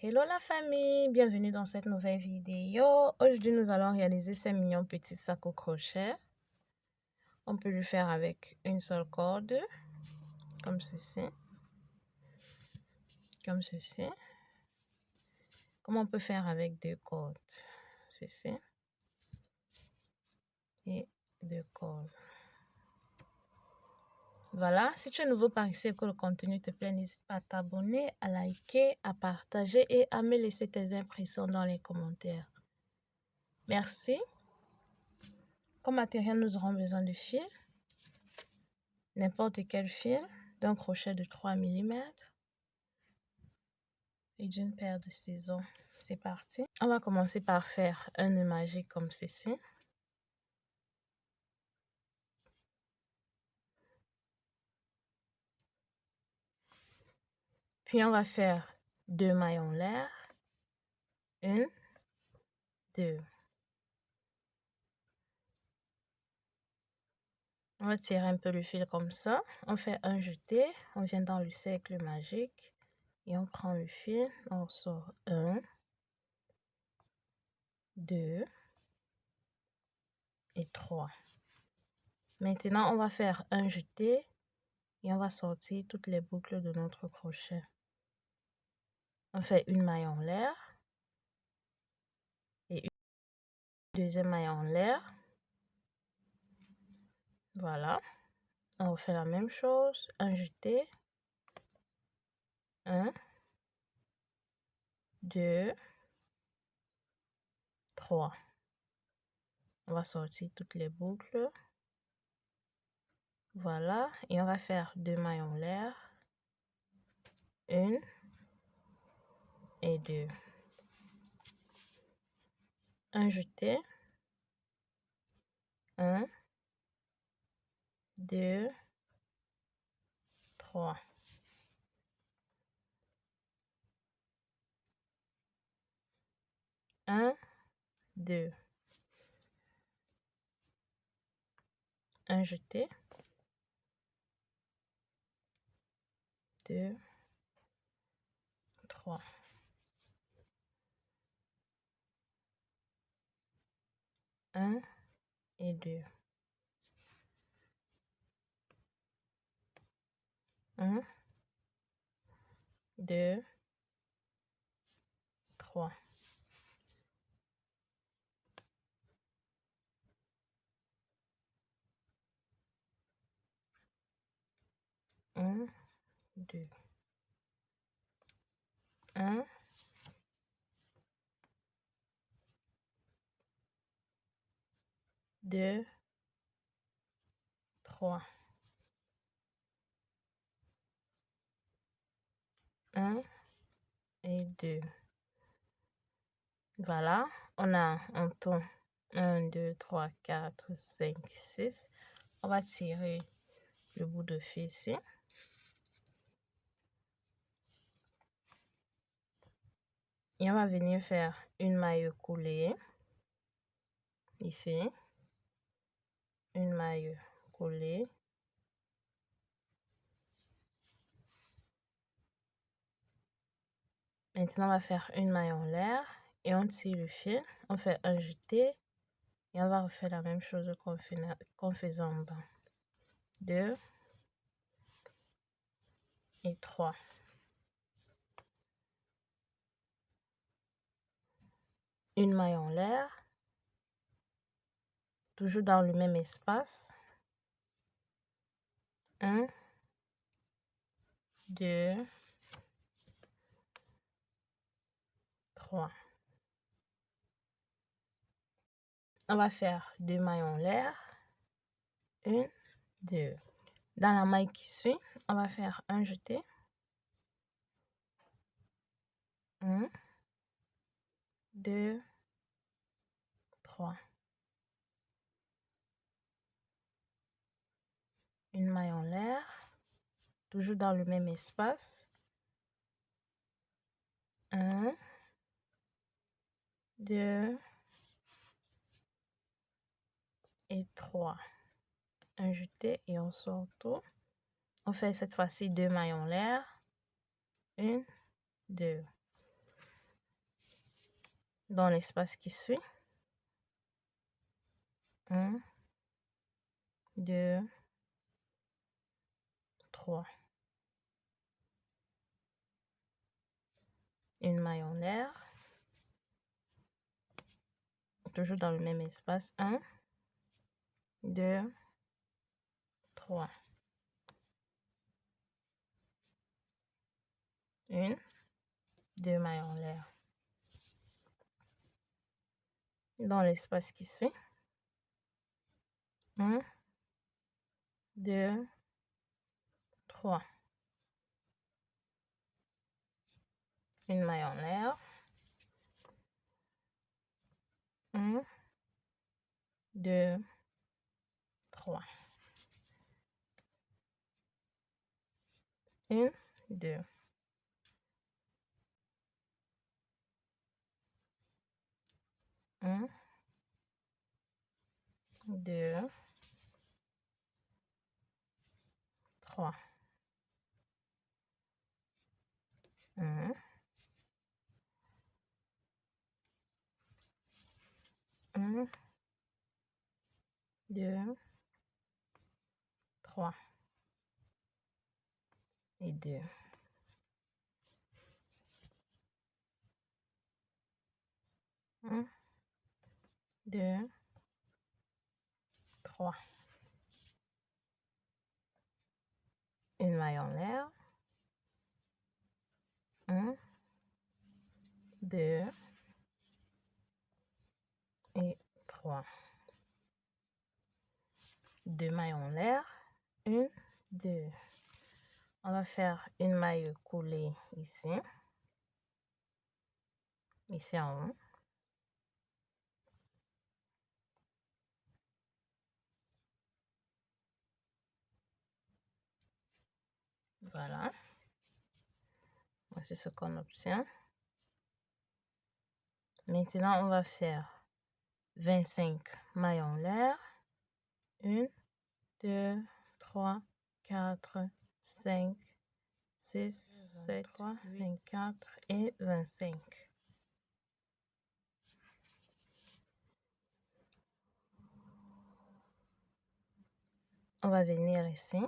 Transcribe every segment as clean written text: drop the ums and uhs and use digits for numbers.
Hello la famille, bienvenue dans cette nouvelle vidéo. Aujourd'hui, nous allons réaliser ces mignons petits sacs au crochet. On peut le faire avec une seule corde, comme ceci. Comme ceci. Comme on peut faire avec deux cordes, ceci. Et deux cordes. Voilà, si tu es nouveau par ici et que le contenu te plaît, n'hésite pas à t'abonner, à liker, à partager et à me laisser tes impressions dans les commentaires. Merci. Comme matériel, nous aurons besoin de fil, n'importe quel fil, d'un crochet de 3 mm et d'une paire de ciseaux. C'est parti. On va commencer par faire un nœud magique comme ceci. Puis on va faire 2 mailles en l'air. 1, 2. On va tirer un peu le fil comme ça. On fait un jeté. On vient dans le cercle magique. Et on prend le fil. On sort 1, 2 et 3. Maintenant, on va faire un jeté. Et on va sortir toutes les boucles de notre crochet. On fait une maille en l'air. Et une deuxième maille en l'air. Voilà. On fait la même chose. Un jeté. 1, 2, 3. On va sortir toutes les boucles. Voilà. Et on va faire 2 mailles en l'air. 1 et 2. Un jeté. 1, 2, 3. Un, 2. Un jeté. 2, 3. Un et 2. 1, 2, 3. 1, 2. 1, 2, 3. 1 et 2. Voilà, on a un ton 1, 2, 3, 4, 5, 6. On va tirer le bout de fil ici. Et on va venir faire une maille coulée. Ici. Une maille coulée. Maintenant, on va faire une maille en l'air et on tire le fil. On fait un jeté et on va refaire la même chose qu'on faisait en bas. 2 et 3. Une maille en l'air, toujours dans le même espace. 1, 2, 3. On va faire 2 mailles en l'air. 1, 2. Dans la maille qui suit, on va faire un jeté. 1, 2, 3. Une maille en l'air, toujours dans le même espace. 1, 2 et 3. Un jeté et on sort tout. On fait cette fois-ci 2 mailles en l'air. 1, 2. dans l'espace qui suit. 1, 2, 3. Une maille en l'air. Toujours dans le même espace. 1, 2, 3. Une, 2 mailles en l'air. Dans l'espace qui suit. 1, 2, 3. Une maille en l'air. 1, 2, 3. Une, 2. 1, 2, 3. 1, 1, 2, 3 et 2. 1, 2, 3. Une maille en l'air. 1, 2 et 3. 2 mailles en l'air. 1, 2. On va faire une maille coulée ici. Ici en haut. Voilà. Voici ce qu'on obtient. Maintenant, on va faire 25 mailles en l'air. 1, 2, 3, 4, 5, 6, 7, 3, 24 et 25. On va venir ici.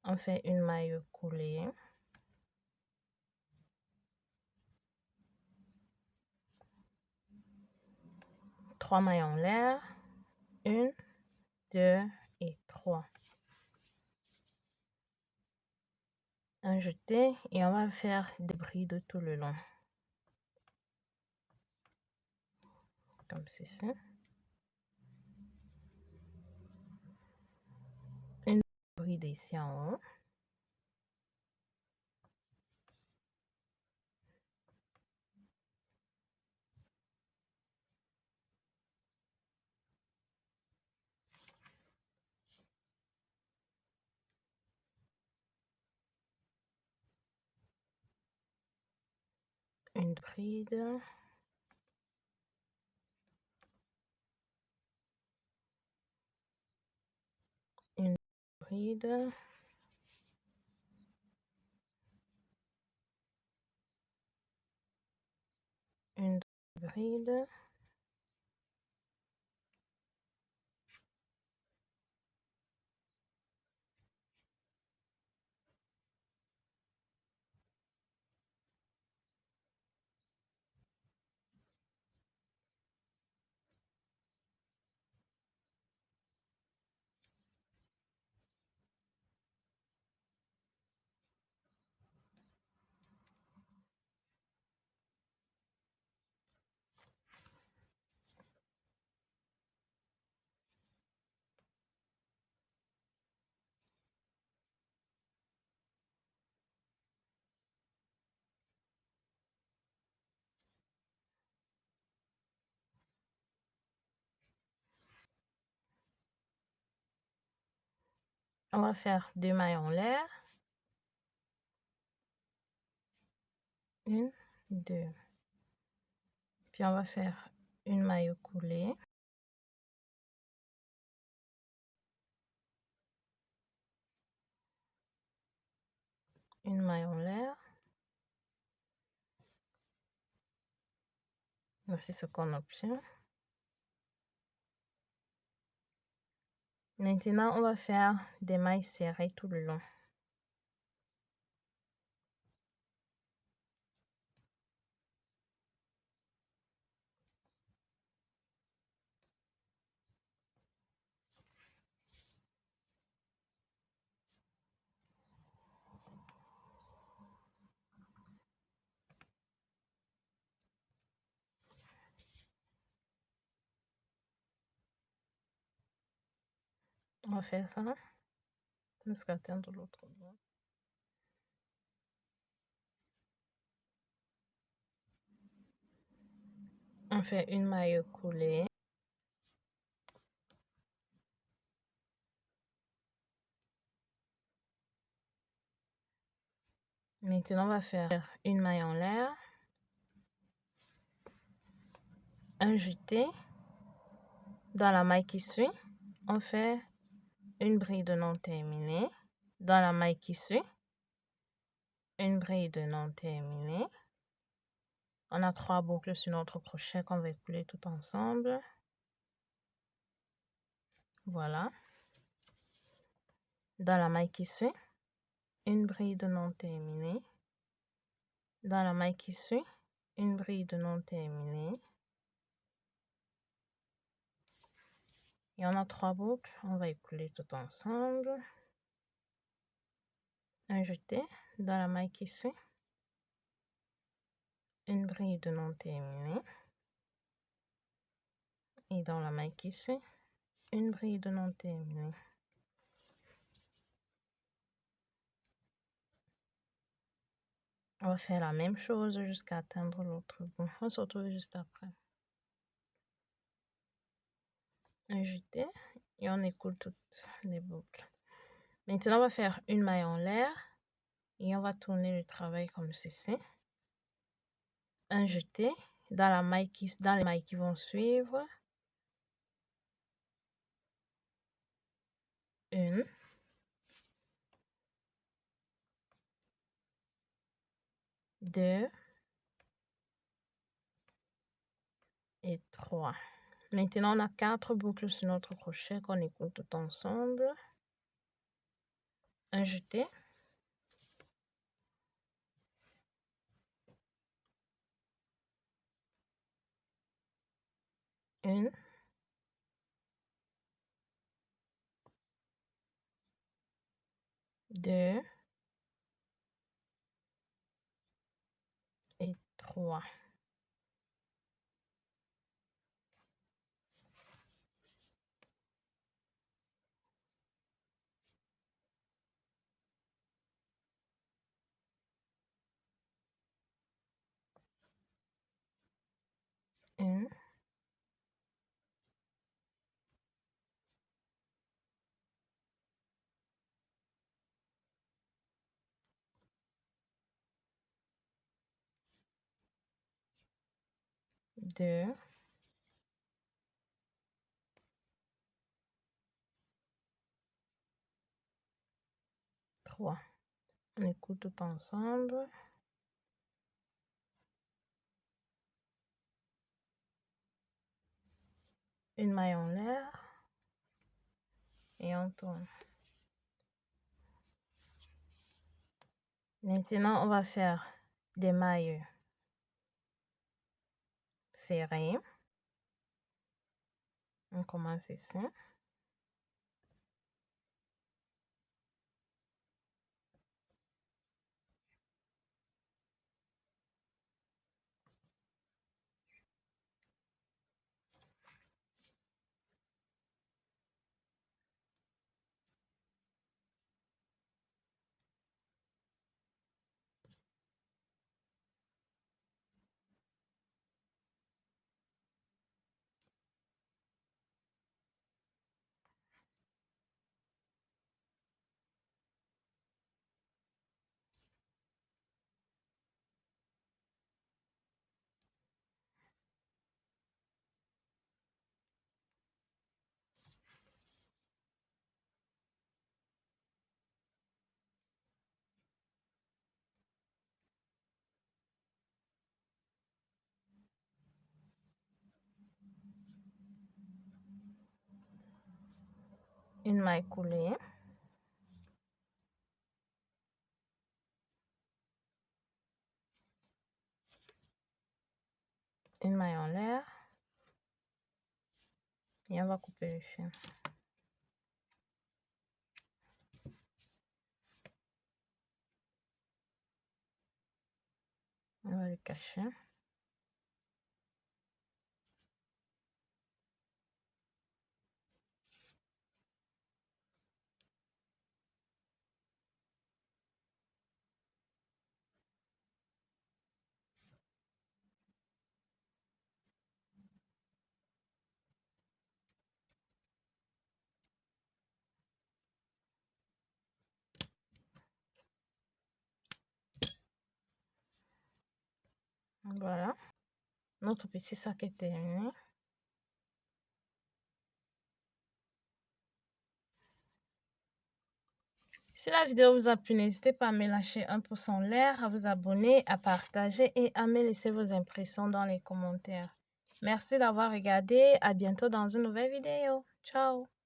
On fait une maille coulée. Trois mailles en l'air. 1, 2 et 3. Un jeté et on va faire des brides tout le long. Comme ceci. Une bride ici en haut. Une bride. Une bride. Une bride. On va faire 2 mailles en l'air. 1, 2. Puis on va faire une maille coulée. Une maille en l'air. Voici ce qu'on obtient. Maintenant, on va faire des mailles serrées tout le long. On va faire ça jusqu'à atteindre l'autre bout. On fait une maille coulée. Maintenant, on va faire une maille en l'air, un jeté. Dans la maille qui suit, on fait une bride non terminée. Dans la maille qui suit, une bride non terminée. On a 3 boucles sur notre crochet qu'on va écouler tout ensemble. Voilà. Dans la maille qui suit, une bride non terminée. Dans la maille qui suit, une bride non terminée. Et on a 3 boucles, on va écouler tout ensemble. Un jeté dans la maille qui suit, une bride non terminée. Et dans la maille qui suit, une bride non terminée. On va faire la même chose jusqu'à atteindre l'autre bout. On se retrouve juste après. Un jeté et on écoule toutes les boucles. Maintenant, on va faire une maille en l'air et on va tourner le travail comme ceci. Un jeté dans la maille dans les mailles qui vont suivre. Une. Deux. Et 3. Maintenant, on a 4 boucles sur notre crochet qu'on écoule tout ensemble. Un jeté. Une. Deux. Et 3. Une. Deux. 3. On écoute tout ensemble. Une maille en l'air. Et on tourne. Maintenant, on va faire des mailles serrées. On commence ici. une maille coulée. Une maille en l'air. Et on va couper le fil. On va le cacher. Voilà. Notre petit sac est terminé. Si la vidéo vous a plu, n'hésitez pas à me lâcher un pouce en l'air, à vous abonner, à partager et à me laisser vos impressions dans les commentaires. Merci d'avoir regardé. À bientôt dans une nouvelle vidéo. Ciao!